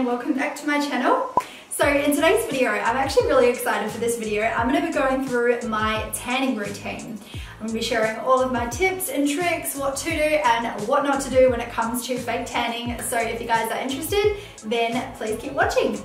and welcome back to my channel. So in today's video, I'm actually really excited for this video. I'm going to be going through my tanning routine. I'm going to be sharing all of my tips and tricks, what to do and what not to do when it comes to fake tanning. So if you guys are interested, then please keep watching.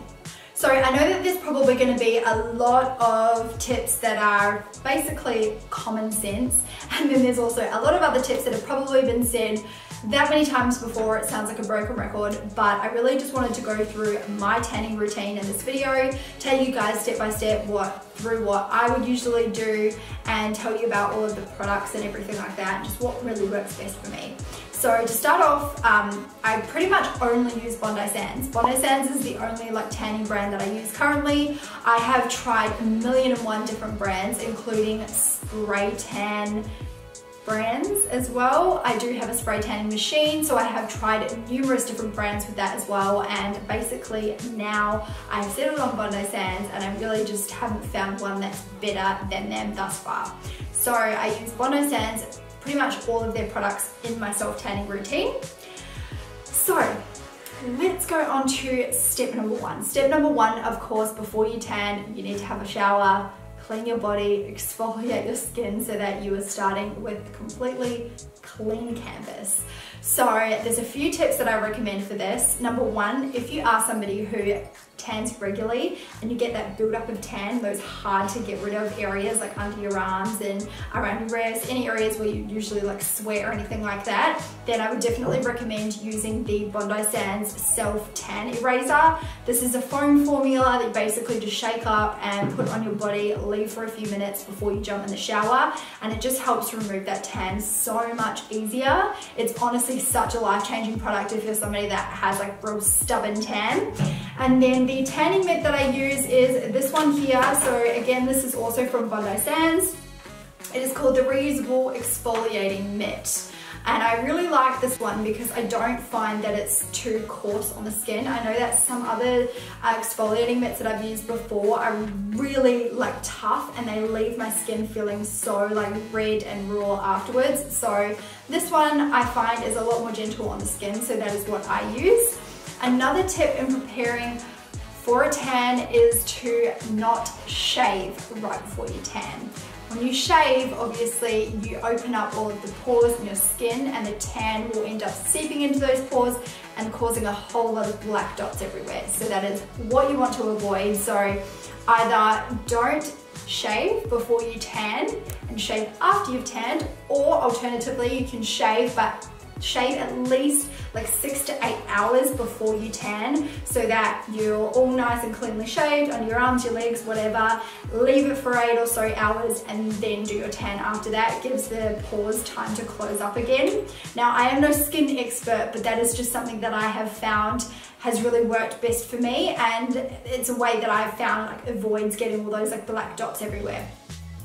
So I know that there's probably going to be a lot of tips that are basically common sense, and then there's also a lot of other tips that have probably been said that many times before. It sounds like a broken record, but I really just wanted to go through my tanning routine in this video, tell you guys step by step through what I would usually do, and tell you about all of the products and everything like that, and just what really works best for me. So to start off, I pretty much only use Bondi Sands. Bondi Sands is the only tanning brand that I use currently. I have tried 1,000,001 different brands, including spray tan brands as well. I do have a spray tanning machine, so I have tried numerous different brands with that as well, and basically now I've settled on Bondi Sands and I really just haven't found one that's better than them thus far. So I use Bondi Sands, pretty much all of their products in my self-tanning routine. So let's go on to step number one. Step number one, of course, before you tan, you need to have a shower, clean your body, exfoliate your skin so that you are starting with a completely clean canvas. So there's a few tips that I recommend for this. Number one, if you are somebody who tans regularly and you get that buildup of tan, those hard to get rid of areas like under your arms and around your wrists, any areas where you usually sweat or anything like that, then I would definitely recommend using the Bondi Sands Self Tan Eraser. This is a foam formula that you basically just shake up and put on your body, leave for a few minutes before you jump in the shower, and it just helps remove that tan so much easier. It's honestly such a life-changing product if you're somebody that has real stubborn tan. And then the tanning mitt that I use is this one here. So again, this is also from Bondi Sands. It is called the Reusable Exfoliating Mitt. And I really like this one because I don't find that it's too coarse on the skin. I know that some other exfoliating mitts that I've used before are really tough and they leave my skin feeling so red and raw afterwards. So this one I find is a lot more gentle on the skin, so that is what I use. Another tip in preparing for a tan is to not shave right before you tan. When you shave, obviously you open up all of the pores in your skin and the tan will end up seeping into those pores and causing a whole lot of black dots everywhere. So that is what you want to avoid. So either don't shave before you tan and shave after you've tanned, or alternatively you can shave, but shave at least 6 to 8 hours before you tan, so that you're all nice and cleanly shaved on your arms, your legs, whatever. Leave it for 8 or so hours and then do your tan after that. It gives the pores time to close up again. Now, I am no skin expert, but that is just something that I have found has really worked best for me, and it's a way that I've found avoids getting all those black dots everywhere.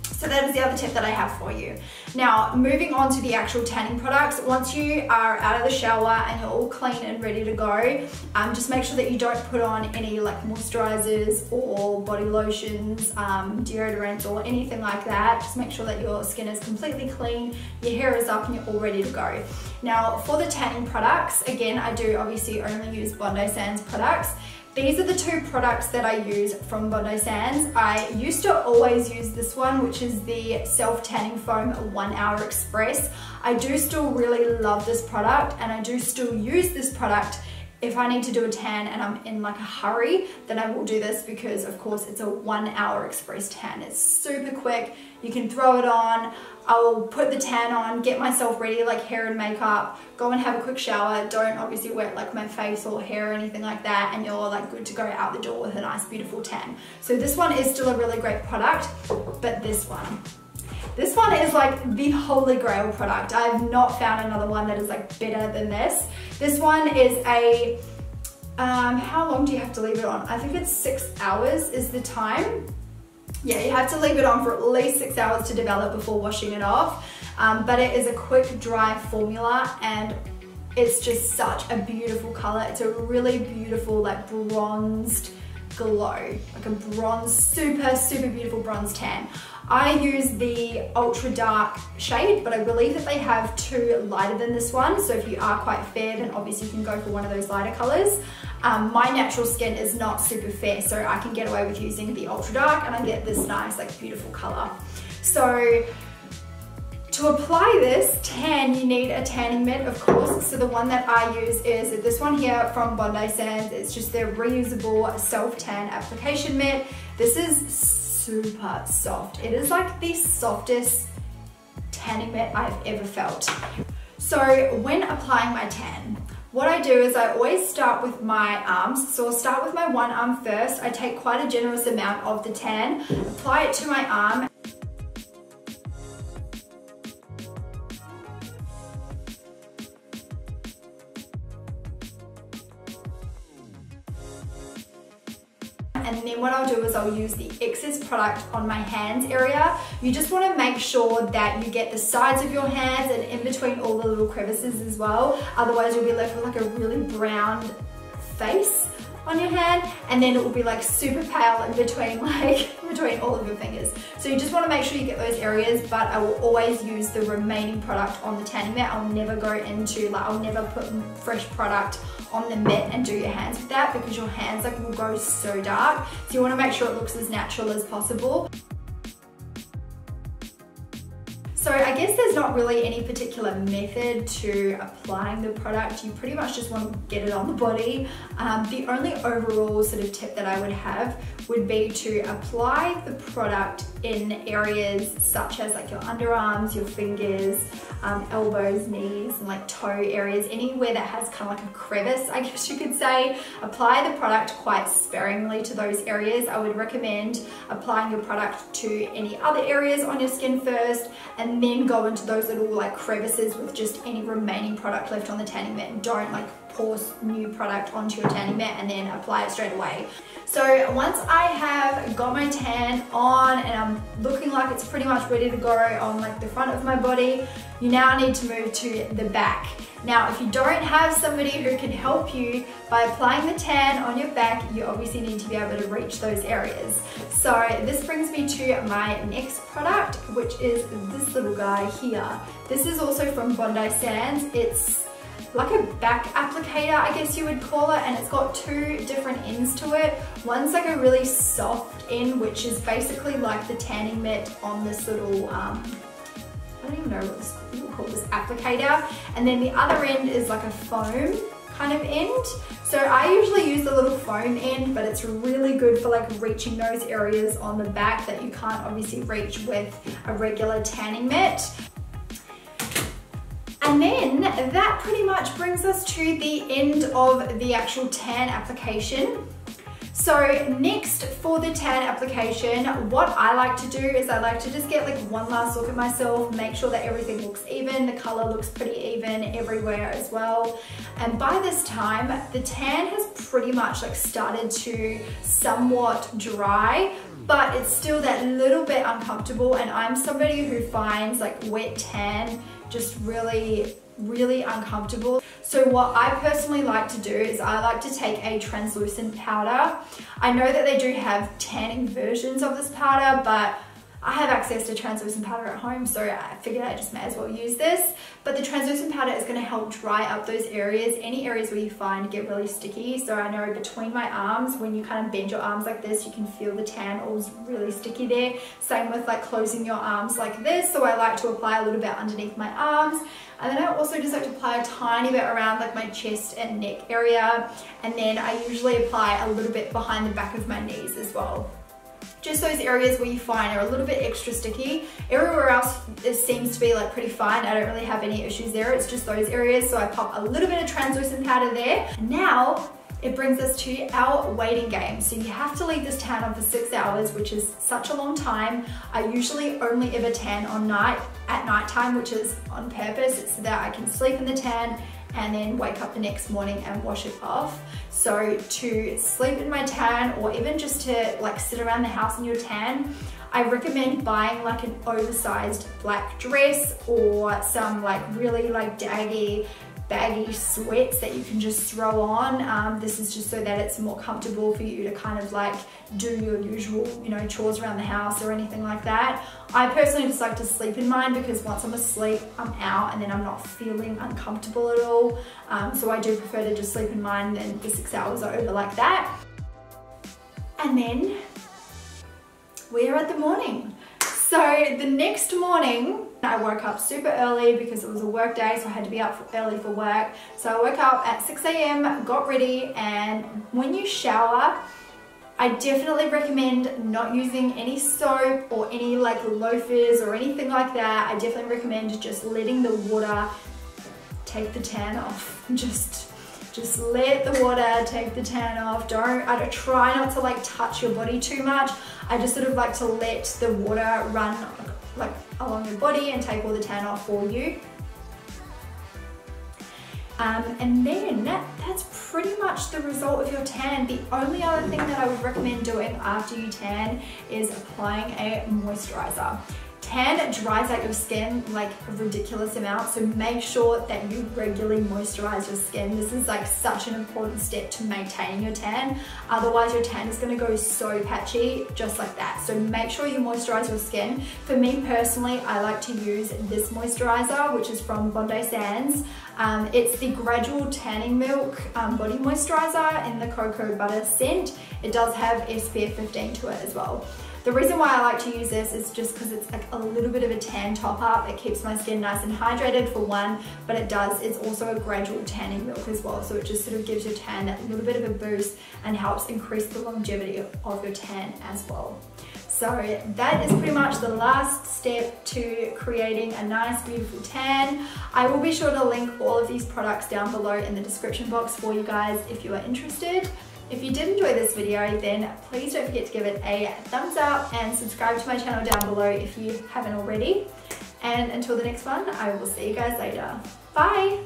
So that is the other tip that I have for you. Now, moving on to the actual tanning products, once you are out of the shower and you're all clean and ready to go, just make sure that you don't put on any moisturizers or body lotions, deodorants or anything like that. Just make sure that your skin is completely clean, your hair is up and you're all ready to go. Now, for the tanning products, again, I do obviously only use Bondi Sands products. These are the two products that I use from Bondi Sands. I used to always use this one, which is the Self Tanning Foam 1 Hour Express. I do still really love this product, and I do still use this product if I need to do a tan and I'm in a hurry. Then I will do this because of course it's a 1 hour express tan. It's super quick, you can throw it on, I'll put the tan on, get myself ready hair and makeup, go and have a quick shower, don't obviously wet my face or hair or anything like that, and you're good to go out the door with a nice beautiful tan. So this one is still a really great product, but this one is the holy grail product. I have not found another one that is better than this. This one is a, how long do you have to leave it on? I think it's 6 hours is the time. Yeah, you have to leave it on for at least 6 hours to develop before washing it off. But it is a quick dry formula and it's just such a beautiful color. It's a really beautiful bronzed glow, a bronze, super beautiful bronze tan. I use the ultra dark shade, but I believe that they have two lighter than this one. So if you are quite fair, then obviously you can go for one of those lighter colors. My natural skin is not super fair, so I can get away with using the ultra dark and I get this nice, like beautiful color. So to apply this tan, you need a tanning mitt, of course. So the one that I use is this one here from Bondi Sands. It's just their reusable self-tan application mitt. This is super soft. It is like the softest tanning mitt I've ever felt. So when applying my tan, what I do is I always start with my arms. So I'll start with my one arm first. I take quite a generous amount of the tan, apply it to my arm. And then what I'll do is I'll use the excess product on my hands area. You just want to make sure that you get the sides of your hands and in between all the little crevices as well. Otherwise you'll be left with like a really brown face on your hand, and then it will be like super pale in between, like between all of your fingers. So you just want to make sure you get those areas, but I will always use the remaining product on the tanning mat. I'll never go into, like, I'll never put fresh product on the mitt and do your hands with that, because your hands like will go so dark. So you want to make sure it looks as natural as possible. So I guess there's not really any particular method to applying the product. You pretty much just want to get it on the body. The only overall sort of tip that I would have would be to apply the product in areas such as like your underarms, your fingers, elbows, knees, and like toe areas, anywhere that has kind of like a crevice, I guess you could say. Apply the product quite sparingly to those areas. I would recommend applying your product to any other areas on your skin first, and then go into those little like crevices with just any remaining product left on the tanning mat. Don't like pour new product onto your tanning mat and then apply it straight away. So once I have got my tan on and I'm looking like it's pretty much ready to go on like the front of my body, you now need to move to the back. Now, if you don't have somebody who can help you by applying the tan on your back, you obviously need to be able to reach those areas. So this brings me to my next product, which is this little guy here. This is also from Bondi Sands. It's like a back applicator, I guess you would call it, and it's got two different ends to it. One's like a really soft end, which is basically like the tanning mitt on this little, I don't even know what you call this applicator. And then the other end is like a foam kind of end. So I usually use the little foam end, but it's really good for like reaching those areas on the back that you can't obviously reach with a regular tanning mitt. And then that pretty much brings us to the end of the actual tan application. So next for the tan application, what I like to do is I like to just get like one last look at myself, make sure that everything looks even, the color looks pretty even everywhere as well. And by this time, the tan has pretty much like started to somewhat dry, but it's still that little bit uncomfortable, and I'm somebody who finds like wet tan just really uncomfortable. So what I personally like to do is I like to take a translucent powder. I know that they do have tanning versions of this powder, but I have access to translucent powder at home, so I figured I just may as well use this. But the translucent powder is going to help dry up those areas, any areas where you find get really sticky. So I know between my arms, when you kind of bend your arms like this, you can feel the tan all really sticky there. Same with like closing your arms like this. So I like to apply a little bit underneath my arms. And then I also just like to apply a tiny bit around like my chest and neck area. And then I usually apply a little bit behind the back of my knees as well. Just those areas where you find are a little bit extra sticky. Everywhere else it seems to be like pretty fine. I don't really have any issues there. It's just those areas. So I pop a little bit of translucent powder there. And now it brings us to our waiting game. So you have to leave this tan on for 6 hours, which is such a long time. I usually only ever tan at nighttime, which is on purpose. It's so that I can sleep in the tan and then wake up the next morning and wash it off. So to sleep in my tan, or even just to like sit around the house in your tan, I recommend buying like an oversized black dress or some like really like daggy baggy sweats that you can just throw on. This is just so that it's more comfortable for you to kind of like do your usual, you know, chores around the house or anything like that. I personally just like to sleep in mine because once I'm asleep, I'm out and then I'm not feeling uncomfortable at all. So I do prefer to just sleep in mine, then the 6 hours are over like that. And then we are at the morning. So the next morning, I woke up super early because it was a work day, so I had to be up early for work. So I woke up at 6 a.m, got ready, and when you shower, I definitely recommend not using any soap or any like loafers or anything like that. I definitely recommend just letting the water take the tan off. Just let the water take the tan off. I don't try not to like touch your body too much. I just sort of like to let the water run like along your body and take all the tan off for you. And then that's pretty much the result of your tan. The only other thing that I would recommend doing after you tan is applying a moisturizer. Tan dries out your skin like a ridiculous amount, so make sure that you regularly moisturize your skin. This is like such an important step to maintaining your tan. Otherwise your tan is going to go so patchy just like that. So make sure you moisturize your skin. For me personally, I like to use this moisturizer, which is from Bondi Sands. It's the Gradual Tanning Milk Body Moisturizer in the Cocoa Butter scent. It does have SPF 15 to it as well. The reason why I like to use this is just because it's like a little bit of a tan top up. It keeps my skin nice and hydrated for one, but it's also a gradual tanning milk as well. So it just sort of gives your tan that little bit of a boost and helps increase the longevity of your tan as well. So that is pretty much the last step to creating a nice, beautiful tan. I will be sure to link all of these products down below in the description box for you guys if you are interested. If you did enjoy this video, then please don't forget to give it a thumbs up and subscribe to my channel down below if you haven't already. And until the next one, I will see you guys later. Bye!